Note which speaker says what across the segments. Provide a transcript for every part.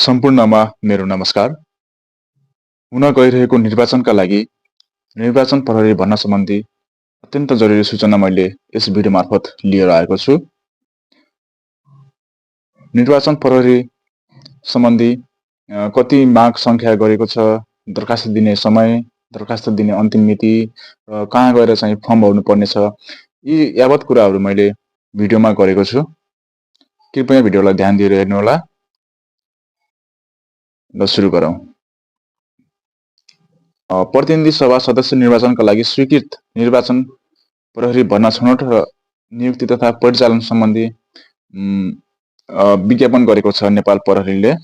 Speaker 1: सम्पूर्णमा मेरो नमस्कार। हुन गइरहेको निर्वाचनका लागि निर्वाचन प्रहरी भर्ना सम्बन्धी अत्यन्त जरुरी सूचना मैले यस भिडियो मार्फत लिएर आएको छु। निर्वाचन प्रहरी सम्बन्धी कति माग संख्या गरेको छ, दरखास्त दिने समय, दरखास्त दिने अन्तिम मिति, कहाँ गएर चाहिँ फर्म भर्नु पर्ने छ, यी यावत कुराहरू मैले भिडियोमा गरेको छु। कृपया भिडियोलाई ध्यान दिएर हेर्नुहोला। ल सुरु गरौँ। प्रतिनिधि सभा सदस्य निर्वाचनका लागि स्वीकृत निर्वाचन प्रहरी भर्ना छनौट र नियुक्ति तथा परिचालन सम्बन्धी विज्ञापन गरेको छ नेपाल प्रहरीले।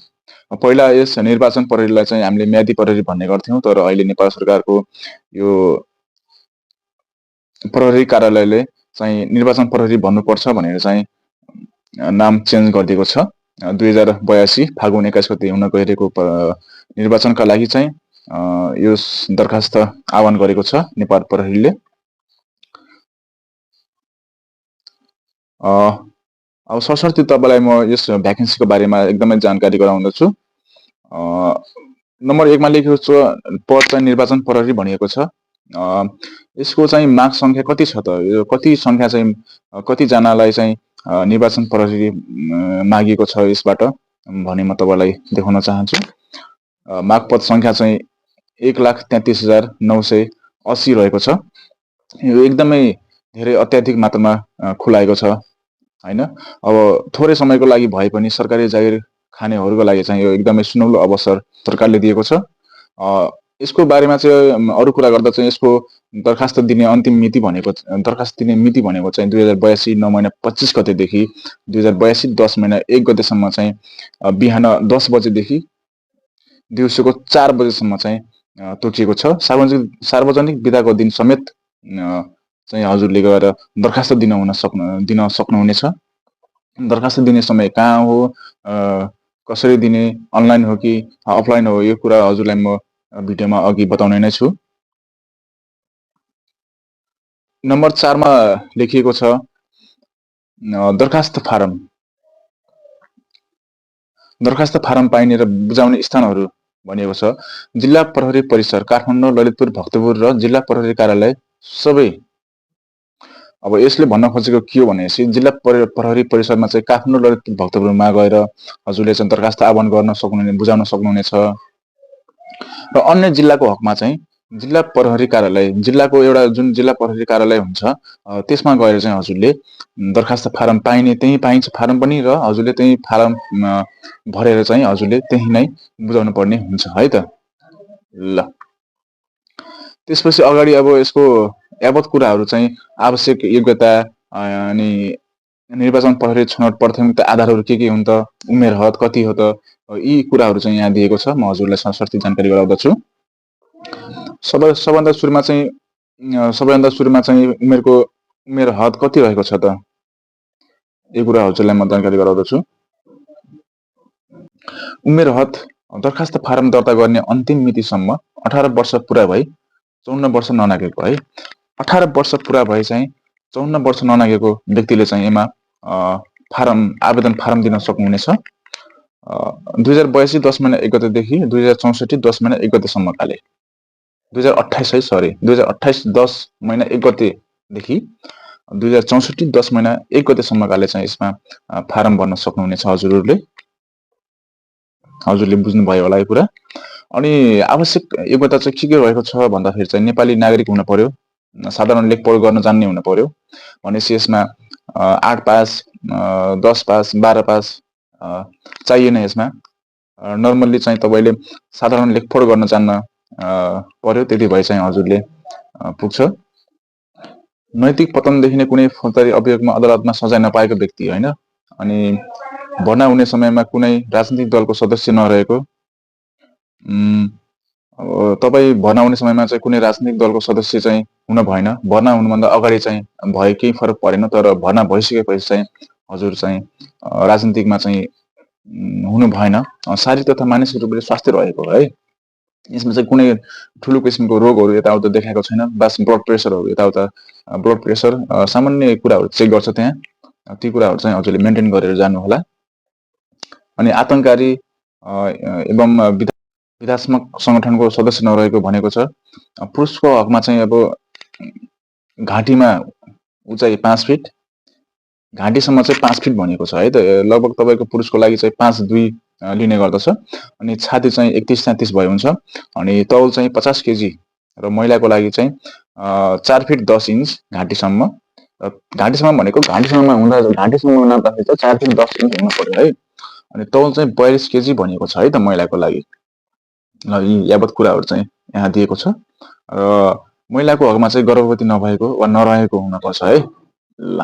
Speaker 1: पहिला यस निर्वाचन प्रहरीलाई चाहिँ हामीले म्यादी प्रहरी भन्ने गर्थ्यौं, तर अहिले नेपाल सरकारको यो प्रहरी कार्यालयले चाहिँ निर्वाचन प्रहरी भन्नुपर्छ भनेर चाहिँ नाम चेन्ज गरिदिएको छ। 2082 फागुन 21 गते हुन गइरहेको निर्वाचनका लागि चाहिँ यो दरखास्त आह्वान गरेको छ नेपाल प्रहरीले। अब सरसर्ती तपाईलाई म यस भ्याकेन्सीको बारेमा एकदमै जानकारी गराउँदछु। नम्बर 1 मा लेखेको छ पद चाहिँ निर्वाचन प्रहरी भनिएको छ। यसको चाहिँ माग संख्या कति छ त? यो कति संख्या चाहिँ कति जनालाई चाहिँ निर्वाचन प्रहरी मागिएको छ यसबाट भने म तपाईलाई देखाउन चाहन्छु। माग पद संख्या चाहिँ 1,33,980 रहेको छ। यो एकदमै धेरै अत्याधिक मात्रामा खुलाएको छ हैन। अब थोरै समयको लागि भए पनि सरकारी जागिर खानेहरूको लागि चाहिँ यो एकदमै सुनौलो अवसर सरकारले दिएको छ। यसको बारेमा चाहिँ अरु कुरा गर्दा चाहिँ यसको दरखास्त दिने अन्तिम मिति भनेको दरखास्त दिने मिति भनेको चाहिँ 2082 9 महिना 25 गतेदेखि 2082 10 महिना 1 गतेसम्म चाहिँ बिहान 10 बजेदेखि दिउँसोको 4 बजेसम्म चाहिँ तोकिएको छ। सार्वजनिक बिदाको दिन समेत चाहिँ हजुरले गएर दरखास्त दिन सक्नुहुनेछ। दरखास्त दिने समय कहाँ हो, कसरी दिने, अनलाइन हो कि अफलाइन हो, यो कुरा हजुरलाई म भिडियोमा अघि बताउने नै छु। नम्बर 4 मा लेखिएको छ दरखास्त फारम। दरखास्त फारम पाइने र बुझाउने स्थानहरू भनिएको छ जिल्ला प्रहरी परिसर काठमाडौँ, ललितपुर, भक्तपुर र जिल्ला प्रहरी कार्यालय सबै। अब यसले भन्न खोजेको के हो भनेपछि जिल्ला प्रहरी परिसरमा चाहिँ काठमाडौँ, ललितपुर, भक्तपुरमा गएर हजुरले चाहिँ दरखास्त आह्वान गर्न सक्नुहुने, बुझाउन सक्नुहुनेछ। र अन्य जिल्लाको हकमा चाहिँ जिल्ला प्रहरी कार्यालय, जिल्लाको एउटा जुन जिल्ला प्रहरी कार्यालय हुन्छ त्यसमा गएर चाहिँ हजुरले दरखास्त फारम पाइने त्यही पाइन्छ फारम पनि, र हजुरले त्यही फारम भरेर चाहिँ हजुरले त्यही नै बुझाउनु पर्ने हुन्छ है त। ल त्यसपछि अगाडि अब यसको यावत कुराहरू चाहिँ आवश्यक योग्यता अनि निर्वाचन प्रहरी छनौट प्राथमिकता आधारहरू के हुन् त, उमेर हद कति हो त, यी कुराहरू चाहिँ यहाँ दिएको छ। म हजुरलाई सरसर्ती जानकारी गराउँदछु। सबभन्दा सुरुमा चाहिँ उमेर हद कति रहेको छ त, यो कुरा हजुरलाई म जानकारी गराउँदछु। उमेर हद दरखास्त फारम दर्ता गर्ने अन्तिम मितिसम्म 18 वर्ष पुरा भई 54 वर्ष ननागेको है। 18 वर्ष पुरा भए चाहिँ 54 वर्ष ननागेको व्यक्तिले चाहिँ यसमा आवेदन फारम दिन सक्नुहुनेछ। 2082 10 महिना 1 गतेदेखि 2064 10 महिना 1 गतेसम्मकाले 2028 10 महिना 1 गतेदेखि 2064 10 महिना 1 गतेसम्मकाले चाहिँ यसमा फारम भर्न सक्नुहुनेछ हजुरले बुझ्नुभयो होला यो कुरा। अनि आवश्यक योग्यता चाहिँ के रहेको छ भन्दाखेरि चाहिँ नेपाली नागरिक हुन पर्यो, साधारण लेख पढ गर्न जान्ने हुन पर्यो। भनेपछि यसमा 8 पास, 10 पास, 12 पास चाहिएन यसमा। नर्मल्ली चाहिँ तपाईले साधारण लेख पढ गर्न जान्न पर्यो, त्यति भए चाहिँ हजुरले पुग्छ। नैतिक पतनदेखि नै कुनै फौजदारी अभियोगमा अदालतमा सजाय नपाएको व्यक्ति हैन, अनि भर्ना हुने समयमा कुनै राजनीतिक दलको सदस्य नरहेको, तपाई भर्ना हुने समयमा चाहिँ कुनै राजनीतिक दलको सदस्य चाहिँ हुन भएन। भर्ना हुनुभन्दा अगाडि चाहिँ भए केही फरक परेन, तर भर्ना भइसकेपछि चाहिँ हजुर चाहिँ राजनीतिकमा चाहिँ हुनु भएन। शारीरिक तथा मानसिक रूपले स्वास्थ्य रहेको है। यसमा चाहिँ कुनै ठुलो किसिमको रोगहरू यताउता देखाएको छैन। बस ब्लड प्रेसरहरू यताउता ब्लड प्रेसर सामान्य कुराहरू चेक गर्छ त्यहाँ। ती कुराहरू चाहिँ हजुरले मेन्टेन गरेर जानु होला। अनि आतंककारी एवं विधात्मक संगठनको सदस्य नरहेको भनेको छ। पुरुषको हकमा चाहिँ अब घाँटीमा उचाइ 5 फिट, घाँटीसम्म चाहिँ 5 फिट भनिएको छ है त। लगभग तपाईँको पुरुषको लागि चाहिँ 5'2" लिने गर्दछ। अनि छाती चाहिँ 31-33 भए हुन्छ। अनि तौल चाहिँ 50 केजी र महिलाको लागि चाहिँ 4 फिट 10 इन्च घाँटीसम्म। घाँटीसम्म भनेको घाँटीसम्म नाप्दाखेरि चाहिँ 4 फिट 10 इन्च हुनु पर्यो है। अनि तौल चाहिँ 42 केजी भनिएको छ है त महिलाको लागि। ल यी यावत कुराहरू चाहिँ यहाँ दिएको छ। र महिलाको हकमा चाहिँ गर्भवती नभएको वा नरहेको हुनुपर्छ है। ल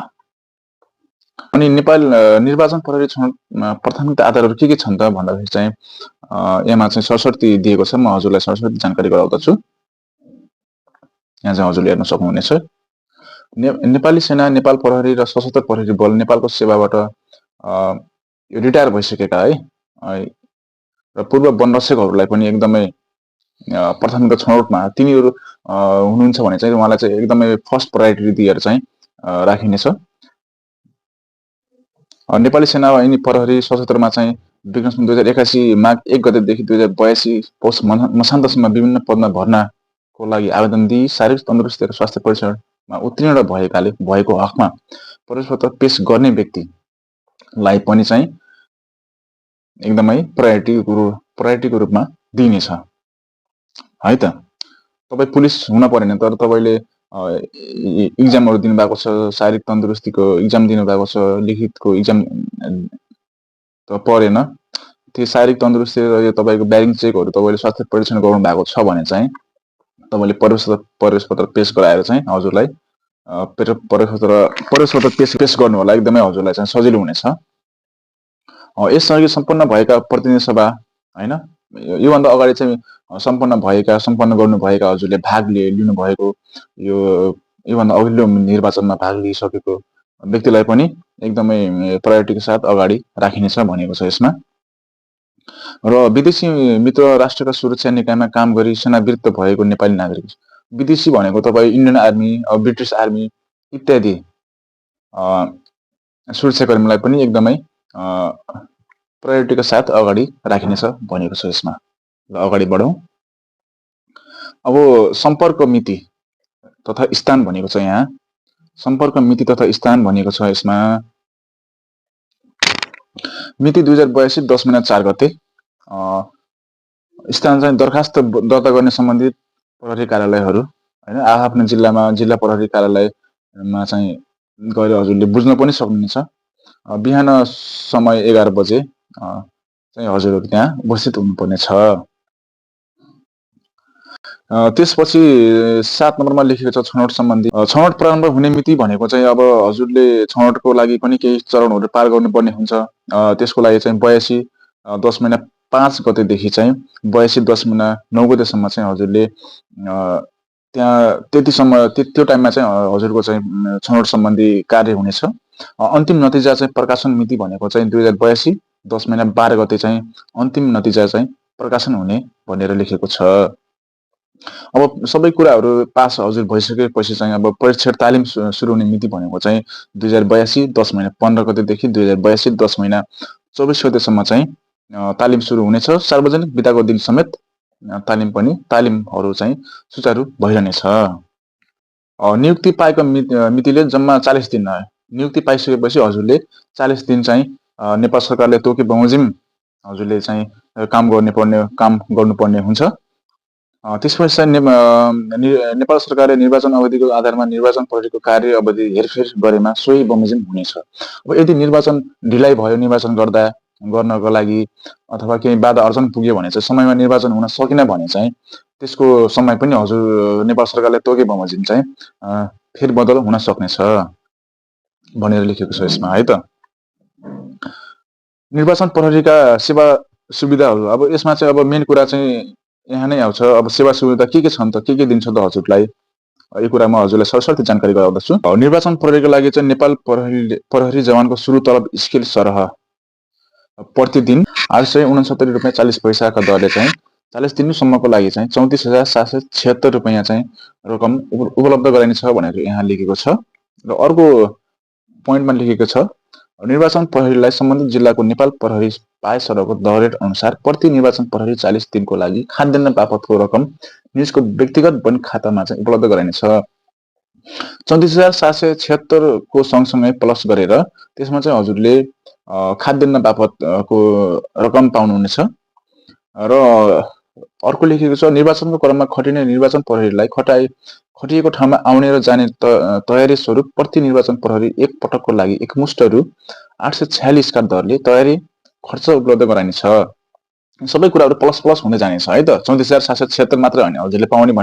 Speaker 1: अनि नेपाल निर्वाचन प्रहरी छनौटमा प्राथमिकता आधारहरू के छन् त भन्दाखेरि चाहिँ यसमा चाहिँ सरस्वती दिएको छ। म हजुरलाई सरस्वती जानकारी गराउँदछु। यहाँ चाहिँ हजुरले हेर्न सक्नुहुनेछ। नेपाली सेना, नेपाल प्रहरी र सशस्त्र प्रहरी बल नेपालको सेवाबाट रिटायर भइसकेका है र पूर्व वनरक्षकहरूलाई पनि एकदमै प्राथमिकता छनौटमा तिनीहरू हुनुहुन्छ भने चाहिँ उहाँलाई चाहिँ एकदमै फर्स्ट प्रायोरिटी दिएर चाहिँ राखिनेछ। नेपाली सेना वा यिनी प्रहरी सशस्त्रमा चाहिँ विक्रम 2081 माघ 1 गतेदेखि 2082 पौष मसान्तसम्म विभिन्न पदमा भर्नाको लागि आवेदन दिई शारीरिक तन्दुरुस्ती र स्वास्थ्य परीक्षणमा उत्तीर्ण भएको हकमा प्रवेशपत्र पेश गर्ने व्यक्तिलाई पनि चाहिँ एकदमै प्रायोरिटीको रूपमा दिइनेछ है त। तपाईँ पुलिस हुन परेन, तर तपाईँले इक्जामहरू दिनुभएको छ, शारीरिक तन्दुरुस्तीको इक्जाम दिनुभएको छ, लिखितको इक्जाम त परेन, त्यो शारीरिक तन्दुरुस्ती र यो तपाईँको ब्यारिङ चेकहरू तपाईँले स्वास्थ्य परीक्षण गर्नु भएको छ भने चाहिँ तपाईँले प्रवेशपत्र पेश गराएर चाहिँ हजुरलाई प्रवेशपत्र पेश गर्नु होला। एकदमै हजुरलाई चाहिँ सजिलो हुनेछ। यसअघि सम्पन्न भएका प्रतिनिधि सभा हैन, योभन्दा अगाडि चाहिँ सम्पन्न गर्नुभएका हजुरले भाग लिनुभएको योभन्दा अघिल्लो निर्वाचनमा भाग लिइसकेको व्यक्तिलाई पनि एकदमै प्रायोरिटीको साथ अगाडि राखिनेछ भनेको छ यसमा। र विदेशी मित्र राष्ट्रका सुरक्षा निकायमा काम गरी सेनावृत्त भएको नेपाली नागरिक, विदेशी भनेको तपाईँ इन्डियन आर्मी, ब्रिटिस आर्मी इत्यादि सुरक्षाकर्मीलाई पनि एकदमै प्रायोरिटीको साथ अगाडि राखिनेछ भनेको छ यसमा। ल अगाडि बढौँ। अब सम्पर्क मिति तथा स्थान भनेको छ यहाँ। सम्पर्क मिति तथा स्थान भनेको छ यसमा। मिति 2082 10 महिना 4 गते। स्थान चाहिँ दरखास्त दर्ता गर्ने सम्बन्धित प्रहरी कार्यालयहरू हैन, आफ्नो जिल्लामा जिल्ला प्रहरी कार्यालयमा चाहिँ गएर हजुरले बुझ्न पनि सक्नुहुनेछ। बिहान समय 11 बजे चाहिँ हजुरहरू त्यहाँ उपस्थित हुनुपर्ने छ। त्यसपछि 7 नम्बरमा लेखेको छ छनौट सम्बन्धी। छनौट प्रारम्भ हुने मिति भनेको चाहिँ अब हजुरले छनौटको लागि पनि केही चरणहरू पार गर्नुपर्ने हुन्छ। त्यसको लागि चाहिँ 82 10 महिना 5 गतेदेखि चाहिँ 82 10 महिना 9 गतेसम्म चाहिँ हजुरले त्यहाँ त्यो टाइममा चाहिँ हजुरको चाहिँ छनौट सम्बन्धी कार्य हुनेछ। अन्तिम नतिजा चाहिँ प्रकाशन मिति भनेको चाहिँ 2082 10 महिना 12 गते चाहिँ अन्तिम नतिजा चाहिँ प्रकाशन हुने भनेर लेखेको छ। अब सबै कुराहरू पास हजुर भइसकेपछि चाहिँ अब परीक्षण तालिम सुरु हुने मिति भनेको चाहिँ 2082 10 महिना 15 गतेदेखि 2082 10 महिना 24 गतेसम्म चाहिँ तालिम सुरु हुनेछ। सार्वजनिक बिदाको दिन समेत तालिमहरू चाहिँ सुचारू भइरहनेछ। नियुक्ति पाएको मितिले जम्मा 40 दिन, नियुक्ति पाइसकेपछि हजुरले 40 दिन चाहिँ नेपाल सरकारले तोके बमोजिम हजुरले चाहिँ काम गर्नुपर्ने हुन्छ। त्यसपछि नेपाल सरकारले निर्वाचन अवधिको आधारमा निर्वाचन प्रहरीको कार्य अवधि हेरफेर गरेमा सोही बमोजिम हुनेछ। अब यदि निर्वाचन ढिलाइ भयो, निर्वाचन गर्नको लागि अथवा केही बाधा अर्चन पुग्यो भने चाहिँ समयमा निर्वाचन हुन सकिन भने चाहिँ त्यसको समय पनि हजुर नेपाल सरकारले तोके बमोजिम चाहिँ फेरबदल हुन सक्नेछ भनेर लेखेको छ यसमा है त। निर्वाचन प्रहरीका सेवा सुविधाहरू, अब यसमा चाहिँ अब मेन कुरा चाहिँ यहाँ नै आउँछ। अब सेवा सुविधा के छन् त, के दिन्छ त हजुरलाई, यो कुरा म हजुरलाई सरसर्ती जानकारी गराउँदछु। निर्वाचन प्रहरीको लागि चाहिँ नेपाल प्रहरी जवानको सुरु तलब स्केल सरह प्रतिदिन 869 रुपियाँ 40 पैसाका दरले चाहिँ 40 दिनसम्मको लागि चाहिँ 34,776 रुपियाँ चाहिँ रकम उपलब्ध गराइनेछ भनेर यहाँ लेखेको छ। र अर्को पोइन्टमा लेखेको छ निर्वाचन प्रहरीलाई सम्बन्धित जिल्लाको नेपाल प्रहरी पाएसरहको दर रेट अनुसार प्रति निर्वाचन प्रहरी 40 दिनको लागि खाद्यान्न बापतको रकम निजको व्यक्तिगत बैंक खातामा चाहिँ उपलब्ध गराइनेछ। 34,776 को सँगसँगै प्लस गरेर त्यसमा चाहिँ हजुरले खाद्यान्न बापतको रकम पाउनुहुनेछ। र अर्को लेखेको छ, निर्वाचनको क्रममा खटिने निर्वाचन प्रहरीलाई खटिएको ठाउँमा आउने र जाने तयारी स्वरूप प्रति निर्वाचन प्रहरी एक पटकको लागि एकमुष्ट रु 846 का दरले तयारी खर्च उपलब्ध गराइनेछ। सबै कुराहरू प्लस प्लस हुँदै जानेछ है त। 34,776 मात्र होइन, हजुरले पाउने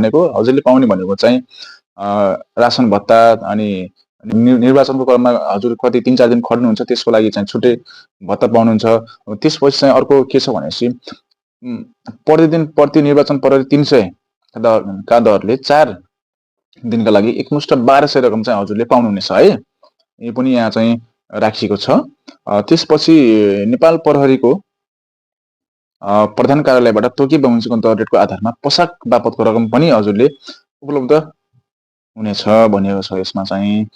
Speaker 1: भनेको चाहिँ रासन भत्ता, अनि निर्वाचनको क्रममा हजुर कति 3-4 दिन खट्नुहुन्छ त्यसको लागि चाहिँ छुट्टै भत्ता पाउनुहुन्छ। त्यसपछि चाहिँ अर्को के छ भनेपछि प्रतिदिन प्रति निर्वाचन प्रहरी 300 का दरले 4 दिनका लागि एकमुष्ट 1200 रकम चाहिँ हजुरले पाउनुहुनेछ है। यो पनि यहाँ चाहिँ राखिएको छ। त्यसपछि नेपाल प्रहरीको प्रधान कार्यालयबाट तोकी बमोजिमको दर रेटको आधारमा पोसाक बापतको रकम पनि हजुरले उपलब्ध हुनेछ भनिएको छ। यसमा चाहिँ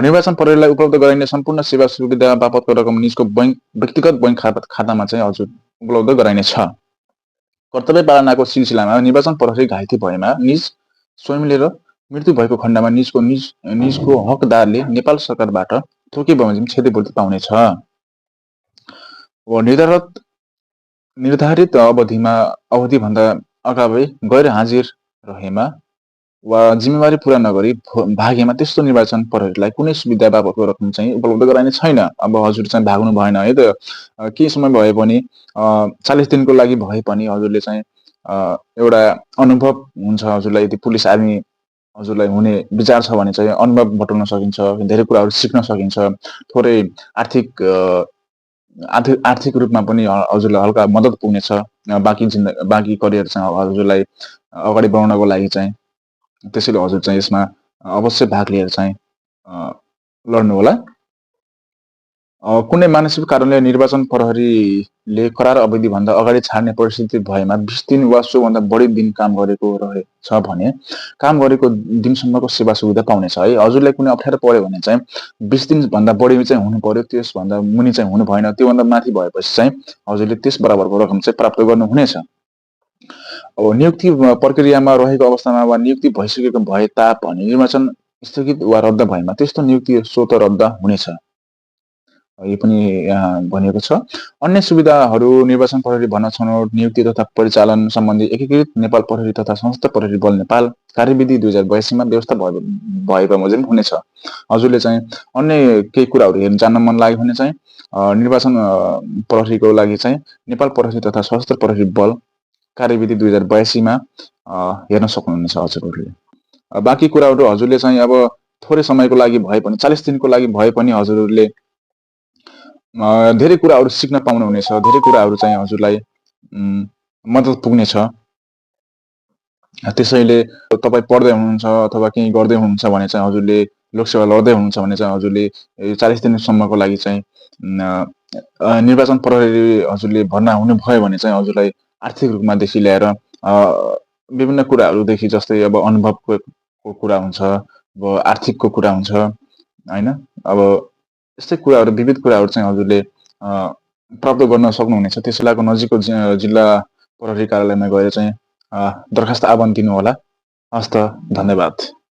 Speaker 1: निर्वाचन प्रहरीलाई उपलब्ध गराइने सम्पूर्ण सेवा सुविधा बापतको रकम निजको व्यक्तिगत बैंक खातामा चाहिँ हजुर उपलब्ध गराइनेछ। कर्तव्य पालनाको सिलसिलामा निर्वाचन प्रहरी घाइते भएमा निज स्वयं लिएर मृत्यु भएको खण्डमा निजको हकदारले नेपाल सरकारबाट तोकी बमोजिम क्षतिपूर्ति पाउनेछ। निर्धारित अवधिभन्दा अगावै गैर हाजिर रहेमा वा जिम्मेवारी पूरा नगरी भागेमा त्यस्तो निर्वाचन प्रहरीलाई कुनै सुविधा बापतको रकम चाहिँ उपलब्ध गराइने छैन। अब हजुर चाहिँ भाग्नु भएन है त, केही समय भए पनि 40 दिनको लागि भए पनि हजुरले चाहिँ एउटा अनुभव हुन्छ हजुरलाई, यदि पुलिस आर्मी हजुरलाई हुने विचार छ भने चाहिँ अनुभव बटुल्न सकिन्छ, धेरै कुराहरू सिक्न सकिन्छ, थोरै आर्थिक रूपमा पनि हजुरलाई हल्का मद्दत पुग्नेछ। बाँकी करियर चाहिँ हजुरलाई अगाडि बढाउनको लागि चाहिँ, त्यसैले हजुर चाहिँ यसमा अवश्य भाग लिएर चाहिँ लड्नु होला। कुनै मानसिक कारणले निर्वाचन प्रहरीले करार अवधिभन्दा अगाडि छाड्ने परिस्थिति भएमा 20 दिन वा सोभन्दा बढी दिन काम गरेको रहेछ भने काम गरेको दिनसम्मको सेवा सुविधा पाउनेछ है। हजुरलाई कुनै अप्ठ्यारो पर्यो भने चाहिँ 20 दिनभन्दा बढी चाहिँ हुनु पर्यो, त्यसभन्दा मुनि चाहिँ हुनु भएन। त्योभन्दा माथि भएपछि चाहिँ हजुरले त्यस बराबरको रकम चाहिँ प्राप्त गर्नुहुनेछ। अब नियुक्ति प्रक्रियामा रहेको अवस्थामा वा नियुक्ति भइसकेको भए तापनि निर्वाचन स्थगित वा रद्द भएमा त्यस्तो नियुक्ति स्वतः रद्द हुनेछ। यो पनि यहाँ भनिएको छ। अन्य सुविधाहरू निर्वाचन प्रहरी भर्ना छनौट नियुक्ति तथा परिचालन सम्बन्धी एकीकृत नेपाल प्रहरी तथा सशस्त्र प्रहरी बल नेपाल कार्यविधि 2082 मा व्यवस्था भए बमोजिम हुनेछ। हजुरले चाहिँ अन्य केही कुराहरू हेर्न जान्न मन लाग्यो भने चाहिँ निर्वाचन प्रहरीको लागि चाहिँ नेपाल प्रहरी तथा सशस्त्र प्रहरी बल कार्यविधि 2082 मा हेर्न सक्नुहुनेछ हजुरहरूले। बाँकी कुराहरू हजुरले चाहिँ अब थोरै समयको लागि भए पनि 40 दिनको लागि भए पनि हजुरहरूले धेरै कुराहरू सिक्न पाउनुहुनेछ, धेरै कुराहरू चाहिँ हजुरलाई मद्दत पुग्नेछ। त्यसैले तपाईँ पढ्दै हुनुहुन्छ अथवा केही गर्दै हुनुहुन्छ भने चाहिँ हजुरले लोकसेवा लड्दै हुनुहुन्छ भने चाहिँ हजुरले 40 दिनसम्मको लागि चाहिँ निर्वाचन प्रहरी हजुरले भर्ना हुनुभयो भने चाहिँ हजुरलाई आर्थिक रूपमादेखि लिएर विभिन्न कुराहरूदेखि, जस्तै अब अनुभवको कुरा हुन्छ, अब आर्थिकको कुरा हुन्छ होइन। अब यस्तै कुराहरू, विविध कुराहरू चाहिँ हजुरले प्राप्त गर्न सक्नुहुनेछ। त्यसैले नजिकको जिल्ला प्रहरी कार्यालयमा गएर चाहिँ दरखास्त आह्वान दिनु होला। हस्त, धन्यवाद।